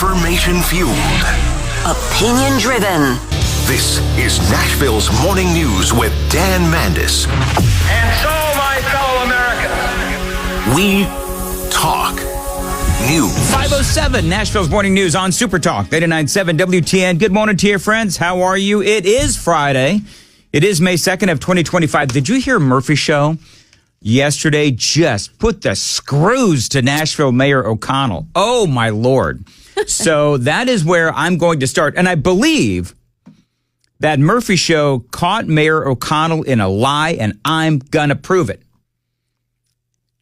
Information fueled. Opinion driven. This is Nashville's Morning News with Dan Mandis. And so, my fellow Americans, we talk news. 5:07, Nashville's Morning News on Super Talk 89.7 WTN. Good morning to your friends. How are you? It is Friday. It is May 2nd of 2025. Did you hear Murphy Show yesterday just put the screws to Nashville Mayor O'Connell? Oh, my Lord. So that is where I'm going to start. And I believe that Murphy Show caught Mayor O'Connell in a lie, and I'm going to prove it.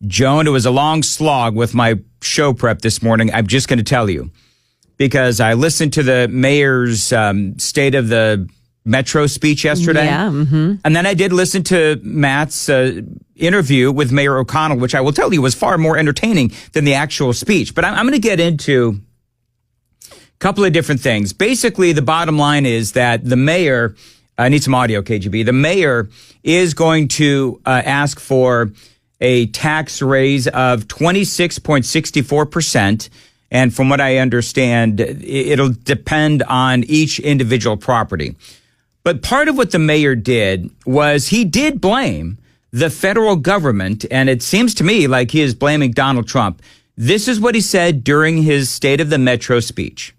Joan, it was a long slog with my show prep this morning. I'm just going to tell you, because I listened to the mayor's State of the Metro speech yesterday. Yeah, And then I did listen to Matt's interview with Mayor O'Connell, which I will tell you was far more entertaining than the actual speech. But I'm going to get into a couple of different things. Basically, the bottom line is that the mayor, I need some audio, KGB. The mayor is going to ask for a tax raise of 26.64%. And from what I understand, it'll depend on each individual property. But part of what the mayor did was he did blame the federal government, and it seems to me like he is blaming Donald Trump. This is what he said during his State of the Metro speech.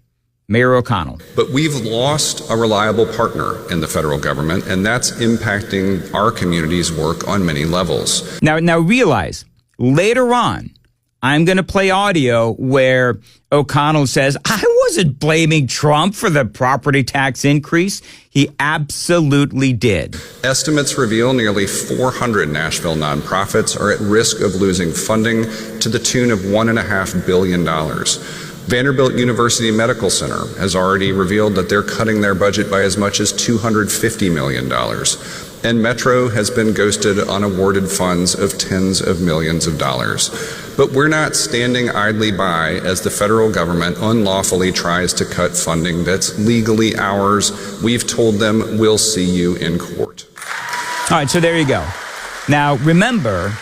Mayor O'Connell. But we've lost a reliable partner in the federal government, and that's impacting our community's work on many levels. Now realize, later on, I'm going to play audio where O'Connell says, I wasn't blaming Trump for the property tax increase. He absolutely did. Estimates reveal nearly 400 Nashville nonprofits are at risk of losing funding to the tune of $1.5 billion. Vanderbilt University Medical Center has already revealed that they're cutting their budget by as much as $250 million. And Metro has been ghosted on awarded funds of tens of millions of dollars. But we're not standing idly by as the federal government unlawfully tries to cut funding that's legally ours. We've told them we'll see you in court. All right, so there you go. Now, remember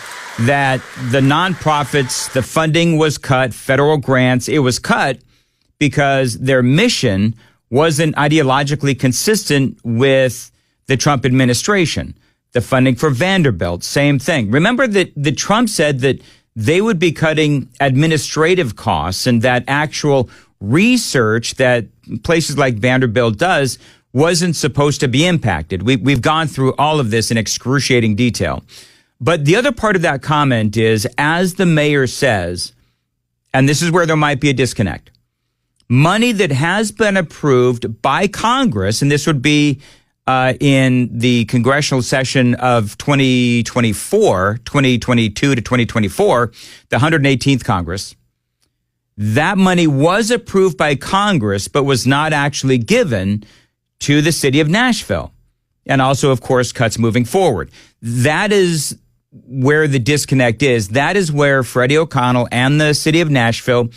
that the nonprofits, the funding was cut, federal grants, it was cut because their mission wasn't ideologically consistent with the Trump administration. The funding for Vanderbilt, same thing. Remember that Trump said that they would be cutting administrative costs, and that actual research that places like Vanderbilt does wasn't supposed to be impacted. We've gone through all of this in excruciating detail. But the other part of that comment is, as the mayor says, and this is where there might be a disconnect, money that has been approved by Congress, and this would be in the congressional session of 2022 to 2024, the 118th Congress, that money was approved by Congress, but was not actually given to the city of Nashville. And also, of course, cuts moving forward. That is where the disconnect is. That is where Freddie O'Connell and the city of Nashville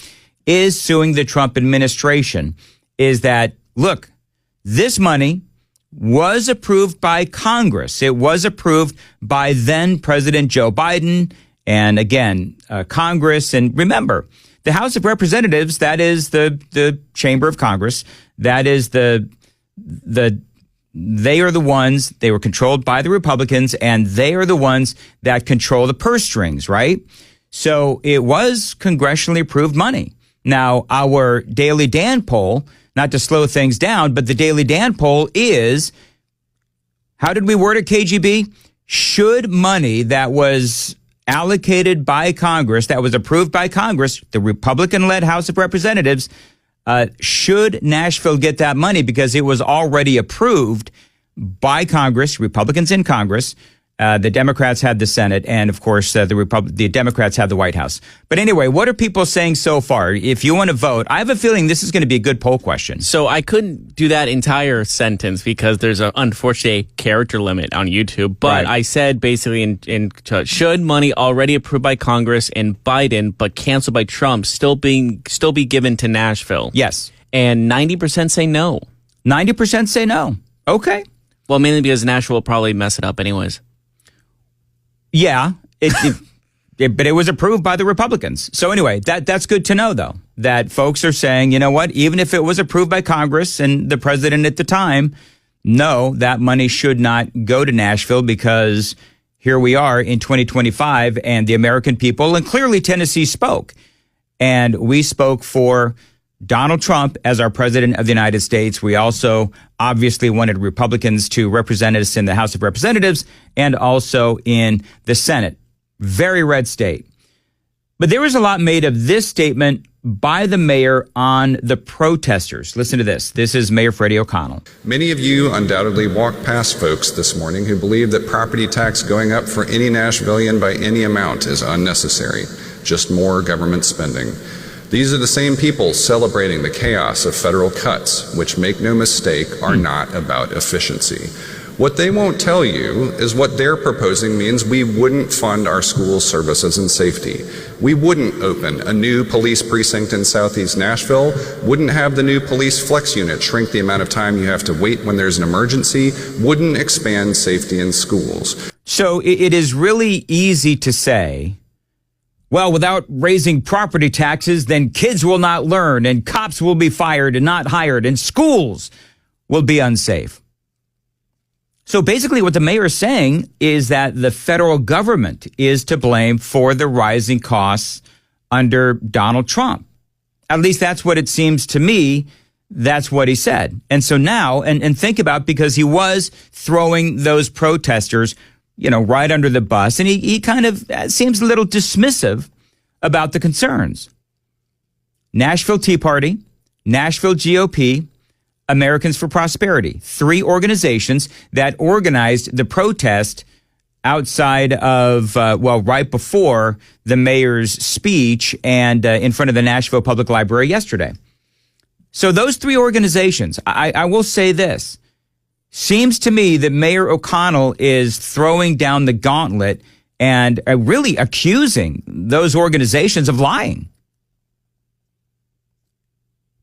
is suing the Trump administration, is that, look, this money was approved by Congress. It was approved by then President Joe Biden and, again, Congress. And remember, the House of Representatives, that is the chamber of Congress, that is they are the ones, they were controlled by the Republicans, and they are the ones that control the purse strings, right? So it was congressionally approved money. Now, our Daily Dan poll, not to slow things down, but the Daily Dan poll is, how did we word it, KGB? Should money that was allocated by Congress, that was approved by Congress, the Republican-led House of Representatives, should Nashville get that money because it was already approved by Congress, Republicans in Congress. The Democrats had the Senate, and of course, the Democrats had the White House. But anyway, what are people saying so far? If you want to vote, I have a feeling this is going to be a good poll question. So I couldn't do that entire sentence because there's an unfortunate character limit on YouTube. But Right. I said basically should money already approved by Congress and Biden but canceled by Trump still be given to Nashville? Yes. And 90% say no. 90% say no. Okay. Well, mainly because Nashville will probably mess it up anyways. Yeah. But it was approved by the Republicans. So anyway, that's good to know, though, that folks are saying, you know what, even if it was approved by Congress and the president at the time, no, that money should not go to Nashville, because here we are in 2025 and the American people, and clearly Tennessee spoke. And we spoke for Donald Trump as our president of the United States. We also obviously wanted Republicans to represent us in the House of Representatives and also in the Senate. Very red state. But there was a lot made of this statement by the mayor on the protesters. Listen to this. This is Mayor Freddie O'Connell. Many of you undoubtedly walked past folks this morning who believe that property tax going up for any Nashvillian by any amount is unnecessary, just more government spending. These are the same people celebrating the chaos of federal cuts, which, make no mistake, are not about efficiency. What they won't tell you is what they're proposing means we wouldn't fund our school services and safety. We wouldn't open a new police precinct in Southeast Nashville, wouldn't have the new police flex unit shrink the amount of time you have to wait when there's an emergency, wouldn't expand safety in schools. So it is really easy to say, well, without raising property taxes, then kids will not learn and cops will be fired and not hired and schools will be unsafe. So basically what the mayor is saying is that the federal government is to blame for the rising costs under Donald Trump. At least that's what it seems to me. That's what he said. And so now, and think about, because he was throwing those protesters, right under the bus, and he kind of seems a little dismissive about the concerns. Nashville Tea Party, Nashville GOP, Americans for Prosperity, 3 organizations that organized the protest outside of, right before the mayor's speech and in front of the Nashville Public Library yesterday. So those 3 organizations, I will say this, seems to me that Mayor O'Connell is throwing down the gauntlet and really accusing those organizations of lying.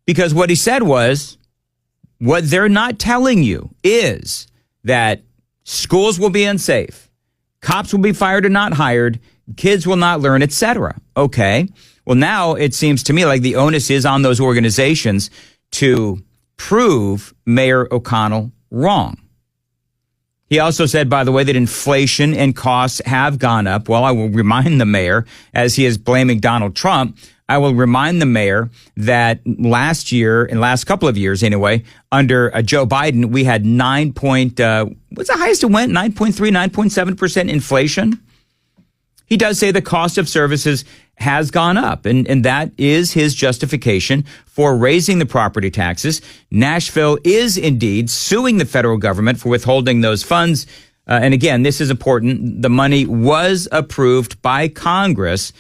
Because what he said was, what they're not telling you is that schools will be unsafe, cops will be fired and not hired, kids will not learn, etc. Okay. Well, now it seems to me like the onus is on those organizations to prove Mayor O'Connell wrong. He also said, by the way, that inflation and costs have gone up. Well, I will remind the mayor, as he is blaming Donald Trump, I will remind the mayor that last couple of years anyway, under Joe Biden, we had what's the highest it went? 9.3, 9.7% inflation. He does say the cost of services has gone up, and that is his justification for raising the property taxes. Nashville is indeed suing the federal government for withholding those funds. And again, this is important. The money was approved by Congress.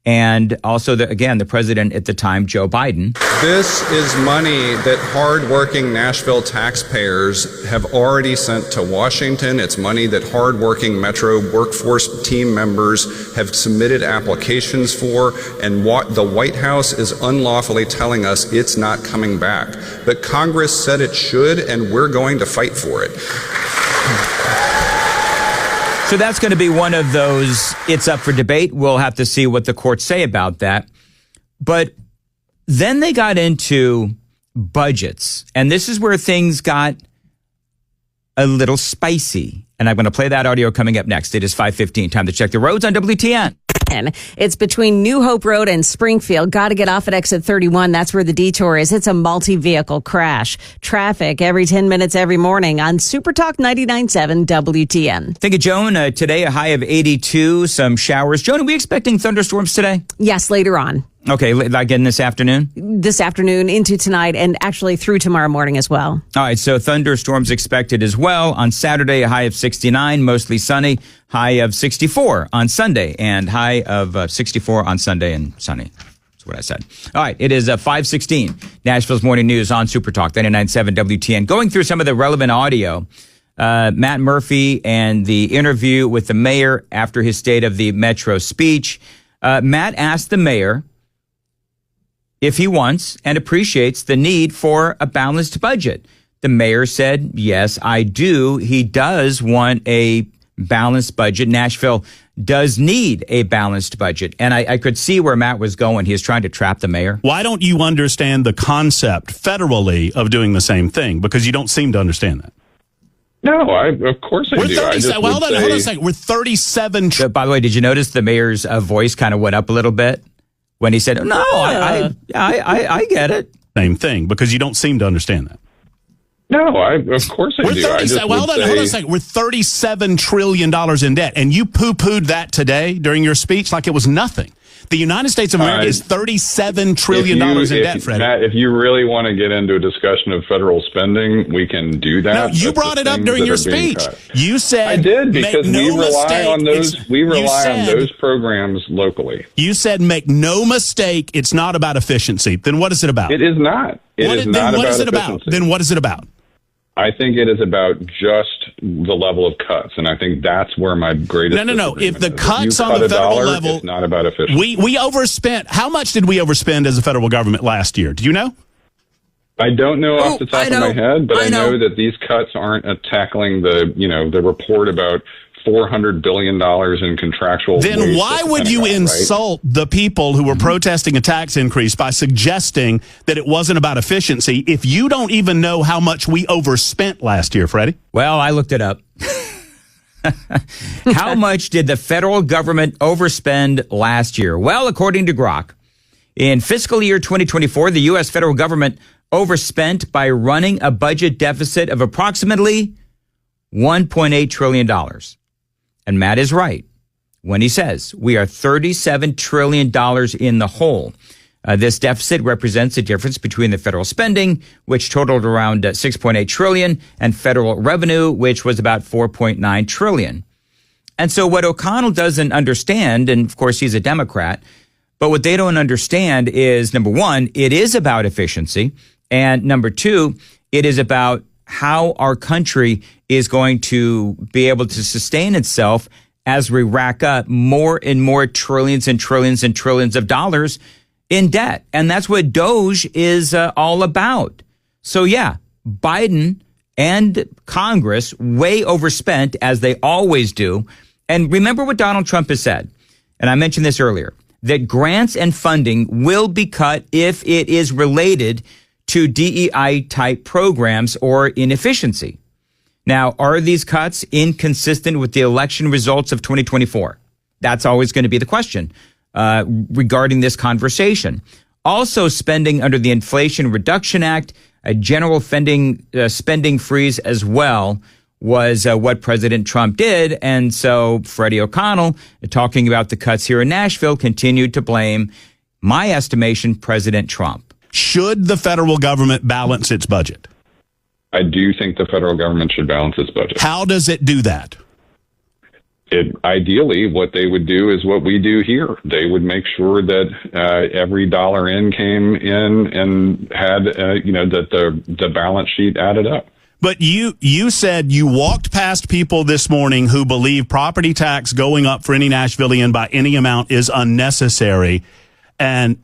And also, the president at the time, Joe Biden. This is money that hardworking Nashville taxpayers have already sent to Washington. It's money that hardworking Metro workforce team members have submitted applications for, and what the White House is unlawfully telling us it's not coming back. But Congress said it should, and we're going to fight for it. So that's going to be one of those, it's up for debate. We'll have to see what the courts say about that. But then they got into budgets, and this is where things got a little spicy. And I'm going to play that audio coming up next. It is 5:15. Time to check the roads on WTN. It's between New Hope Road and Springfield. Got to get off at exit 31. That's where the detour is. It's a multi-vehicle crash. Traffic every 10 minutes every morning on Super Talk 99.7 WTN. Thank you, Joan. Today, a high of 82, some showers. Joan, are we expecting thunderstorms today? Yes, later on. Okay, like in this afternoon? This afternoon into tonight and actually through tomorrow morning as well. All right, so thunderstorms expected as well. On Saturday, a high of 69, mostly sunny, high of 64 on Sunday, and high of 64 on Sunday and sunny. That's what I said. All right, it is 5:16. Nashville's Morning News on Super Talk 99.7 WTN. Going through some of the relevant audio, Matt Murphy and the interview with the mayor after his State of the Metro speech. Matt asked the mayor if he wants and appreciates the need for a balanced budget. The mayor said, yes, I do. He does want a balanced budget. Nashville does need a balanced budget. And I could see where Matt was going. He was trying to trap the mayor. Why don't you understand the concept federally of doing the same thing? Because you don't seem to understand that. No, of course I do. Hold on a second. We're 37. By the way, did you notice the mayor's voice kind of went up a little bit when he said, "No, I get it." Same thing, because you don't seem to understand that. No, of course I do. Hold on a second. We're $37 trillion in debt, and you poo-pooed that today during your speech like it was nothing. The United States of America is $37 trillion in debt, Freddie. Matt, if you really want to get into a discussion of federal spending, we can do that. No, you brought it up during your speech. You said I did, because we rely on those. We rely on those programs locally. You said, make no mistake, it's not about efficiency. Then what is it about? It is not. It is not about efficiency. Then what is it about? I think it is about just the level of cuts, and I think that's where my greatest No. If the is. cuts if on the federal level, it's not about efficiency. We overspent. How much did we overspend as a federal government last year? Do you know? I don't know off the top of my head, but I know that these cuts aren't tackling the report about $400 billion in contractual. Then why would you insult the people who were protesting a tax increase by suggesting that it wasn't about efficiency if you don't even know how much we overspent last year, Freddie? Well, I looked it up. How much did the federal government overspend last year? Well, according to Grok, in fiscal year 2024, the U.S. federal government overspent by running a budget deficit of approximately $1.8 trillion. And Matt is right when he says we are $37 trillion in the hole. This deficit represents the difference between the federal spending, which totaled around $6.8 trillion, and federal revenue, which was about $4.9 trillion. And so what O'Connell doesn't understand, and of course he's a Democrat, but what they don't understand is, number one, it is about efficiency. And number two, it is about how our country is going to be able to sustain itself as we rack up more and more trillions and trillions and trillions of dollars in debt. And that's what DOGE is all about. So yeah, Biden and Congress way overspent, as they always do. And remember what Donald Trump has said, and I mentioned this earlier, that grants and funding will be cut if it is related to DEI-type programs or inefficiency. Now, are these cuts inconsistent with the election results of 2024? That's always going to be the question regarding this conversation. Also, spending under the Inflation Reduction Act, a general spending freeze as well, was what President Trump did. And so Freddie O'Connell, talking about the cuts here in Nashville, continued to blame, my estimation, President Trump. Should the federal government balance its budget? I do think the federal government should balance its budget. How does it do that? Ideally, what they would do is what we do here. They would make sure that every dollar in came in and had, that the balance sheet added up. But you said you walked past people this morning who believe property tax going up for any Nashvilleian by any amount is unnecessary, and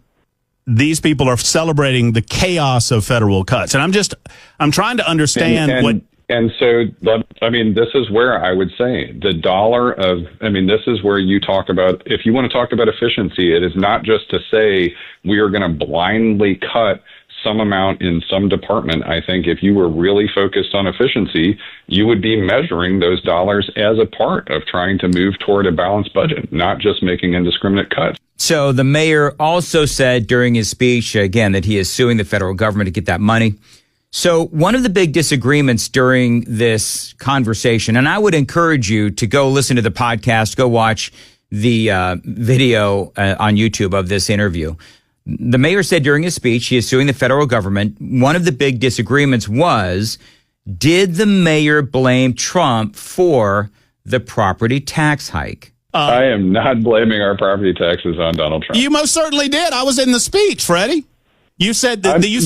these people are celebrating the chaos of federal cuts. And I'm trying to understand what. And so, this is where I would say this is where you talk about, if you want to talk about efficiency, it is not just to say we are going to blindly cut some amount in some department. I think if you were really focused on efficiency, you would be measuring those dollars as a part of trying to move toward a balanced budget, not just making indiscriminate cuts. So the mayor also said during his speech, again, that he is suing the federal government to get that money. So one of the big disagreements during this conversation, and I would encourage you to go listen to the podcast, go watch the video on YouTube of this interview. The mayor said during his speech he is suing the federal government. One of the big disagreements was, did the mayor blame Trump for the property tax hike? I am not blaming our property taxes on Donald Trump. You most certainly did. I was in the speech, Freddie. You said you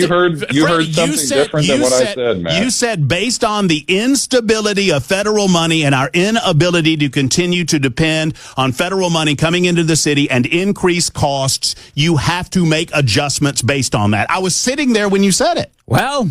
heard something different than what I said, Matt. You said based on the instability of federal money and our inability to continue to depend on federal money coming into the city and increase costs, you have to make adjustments based on that. I was sitting there when you said it. Well,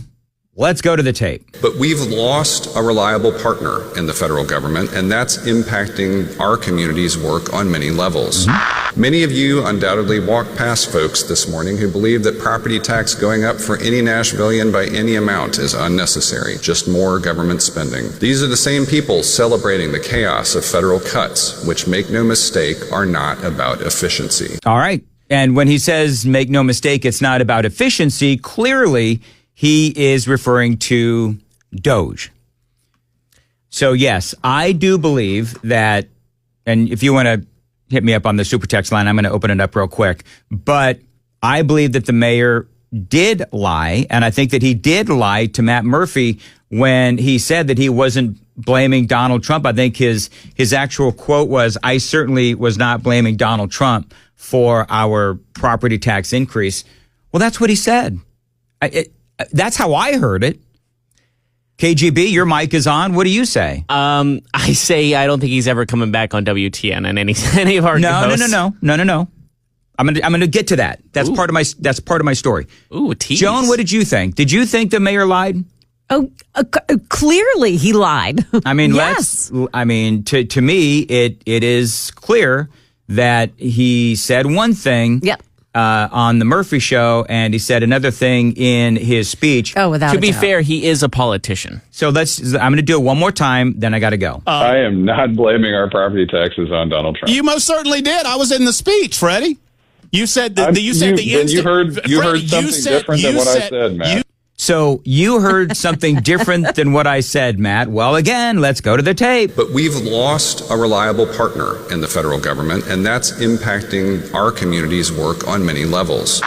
Let's go to the tape. But we've lost a reliable partner in the federal government, and that's impacting our community's work on many levels. Many of you undoubtedly walked past folks this morning who believe that property tax going up for any Nashvilleian by any amount is unnecessary, just more government spending. These are the same people celebrating the chaos of federal cuts, which, make no mistake, are not about efficiency. All right. And when he says, make no mistake, it's not about efficiency, clearly he is referring to Doge. So, yes, I do believe that, and if you want to hit me up on the super text line, I'm going to open it up real quick. But I believe that the mayor did lie, and I think that he did lie to Matt Murphy when he said that he wasn't blaming Donald Trump. I think his actual quote was, I certainly was not blaming Donald Trump for our property tax increase. Well, that's what he said. That's how I heard it. KGB, your mic is on. What do you say? I say I don't think he's ever coming back on WTN and any of our hosts. No. I'm gonna get to that. That's part of my story. Ooh, tease. Joan, what did you think? Did you think the mayor lied? Oh, clearly he lied. I mean, yes. To me, it is clear that he said one thing. Yep. On the Murphy show, and he said another thing in his speech. Oh, without To a be doubt. fair, he is a politician. So I'm going to do it one more time, then I got to go. I am not blaming our property taxes on Donald Trump. You most certainly did. I was in the speech, Freddie. You said that. You said the instant. You heard something different than what I said, Matt. So you heard something different than what I said, Matt. Well, again, let's go to the tape. But we've lost a reliable partner in the federal government, and that's impacting our community's work on many levels.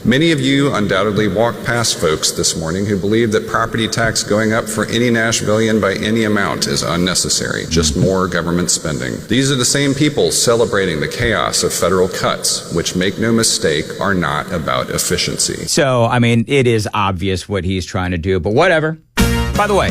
Many of you undoubtedly walked past folks this morning who believe that property tax going up for any Nashvilleian by any amount is unnecessary, just more government spending. These are the same people celebrating the chaos of federal cuts, which, make no mistake, are not about efficiency. So, I mean, it is obvious what he's trying to do, but whatever. By the way,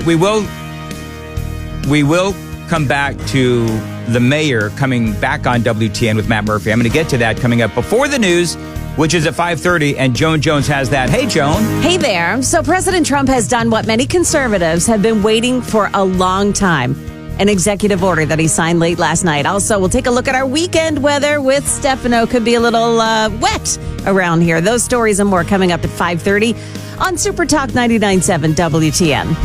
we will come back to the mayor coming back on WTN with Matt Murphy. I'm going to get to that coming up before the news, which is at 5:30, and Joan Jones has that. Hey, Joan. Hey there. So President Trump has done what many conservatives have been waiting for a long time. An executive order that he signed late last night. Also, we'll take a look at our weekend weather with Stefano. Could be a little wet around here. Those stories and more coming up at 5:30 on Super Talk 99.7 WTN.